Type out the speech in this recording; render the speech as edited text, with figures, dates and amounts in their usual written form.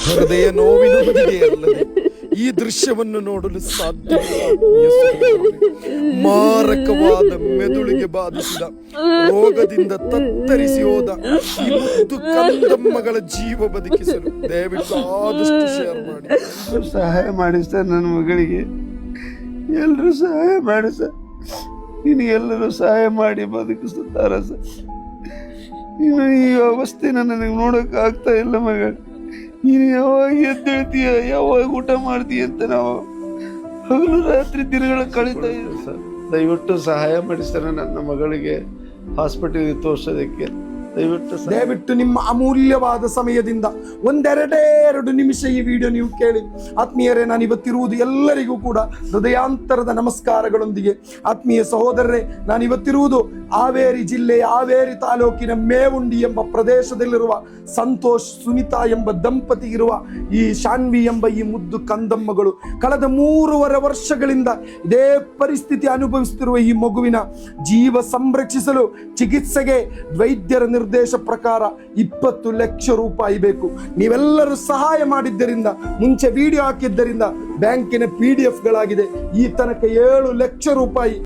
ಹೃದಯ ನೋವಿನೊಂದಿಗೆ ಅಲ್ಲದೆ ಈ ದೃಶ್ಯವನ್ನು ನೋಡಲು ಸಾಧ್ಯವಿಲ್ಲ. ಆತ್ಮೀಯ ಸಹೋದರರೇ, ಮಾರಕವಾದ ಮೆದುಳಿಗೆ ಬಾಧಿಸಿದ ರೋಗದಿಂದ ತತ್ತರಿಸಿ ಹೋದ ಈ ಮುದ್ದು ಕಂದಮ್ಮಗಳ ಜೀವ ಬದುಕಿಸಲು ದಯವಿಟ್ಟು ಆದಷ್ಟು ಶೇರ್ ಮಾಡಿ. ಸಹಾಯ ಮಾಡಿ ಸರ್, ನನ್ನ ಮಗಳಿಗೆ ಎಲ್ಲರೂ ಸಹಾಯ ಮಾಡಿ ಸರ್. ನೀನು ಎಲ್ಲರೂ ಸಹಾಯ ಮಾಡಿ ಬದುಕಿಸುತ್ತಾರ ಸರ್. ನೀನು ಈ ಅವಸ್ಥೆನ ನನಗೆ ನೋಡೋಕೆ ಆಗ್ತಾ ಇಲ್ಲ ಮಗ. ನೀನು ಯಾವಾಗ ಎದ್ದೇಳ್ತೀಯ, ಯಾವಾಗ ಊಟ ಮಾಡ್ತೀಯ ಅಂತ ನಾವು ಹಗಲು ರಾತ್ರಿ ದಿನಗಳ ಕಳೀತಾ ಇದ್ದೀವಿ ಸರ್. ದಯವಿಟ್ಟು ಸಹಾಯ ಮಾಡಿ ಸರ್, ನನ್ನ ಮಗಳಿಗೆ ಹಾಸ್ಪಿಟಲ್ಗೆ ತೋರಿಸೋದಕ್ಕೆ ದಯವಿಟ್ಟು ನಿಮ್ಮ ಅಮೂಲ್ಯವಾದ ಸಮಯದಿಂದ ಒಂದೆರಡು ನಿಮಿಷ ಈ ವಿಡಿಯೋ ನೀವು ಕೇಳಿ. ಆತ್ಮೀಯರೇ, ನಾನು ಇವತ್ತಿರುವುದು ಎಲ್ಲರಿಗೂ ಕೂಡ ಹೃದಯಾಂತರದ ನಮಸ್ಕಾರಗಳೊಂದಿಗೆ. ಆತ್ಮೀಯ ಸಹೋದರರೇ, ನಾನು ಇವತ್ತಿರುವುದು ಹಾವೇರಿ ಜಿಲ್ಲೆಯ ಹಾವೇರಿ ತಾಲೂಕಿನ ಮೇವುಂಡಿ ಎಂಬ ಪ್ರದೇಶದಲ್ಲಿರುವ ಸಂತೋಷ್ ಸುನಿತಾ ಎಂಬ ದಂಪತಿ ಇರುವ ಈ ಶಾನ್ವಿ ಎಂಬ ಈ ಮುದ್ದು ಕಂದಮ್ಮಗಳು ಕಳೆದ 3.5 ವರ್ಷಗಳಿಂದ ಇದೇ ಪರಿಸ್ಥಿತಿ ಅನುಭವಿಸುತ್ತಿರುವ ಈ ಮಗುವಿನ ಜೀವ ಸಂರಕ್ಷಿಸಲು ಚಿಕಿತ್ಸೆಗೆ ವೈದ್ಯರ ನಿರ್ದೇಶ ಪ್ರಕಾರ 20 ಲಕ್ಷ ರೂಪಾಯಿ ಬೇಕು. ನೀವೆಲ್ಲರೂ ಸಹಾಯ ಮಾಡಿದ್ದರಿಂದ, ಮುಂಚೆ ವಿಡಿಯೋ ಹಾಕಿದ್ದರಿಂದ ಬ್ಯಾಂಕಿನ PDF ಗಳಾಗಿದೆ. ಈ ತನಕ 7 ಲಕ್ಷ ರೂಪಾಯಿ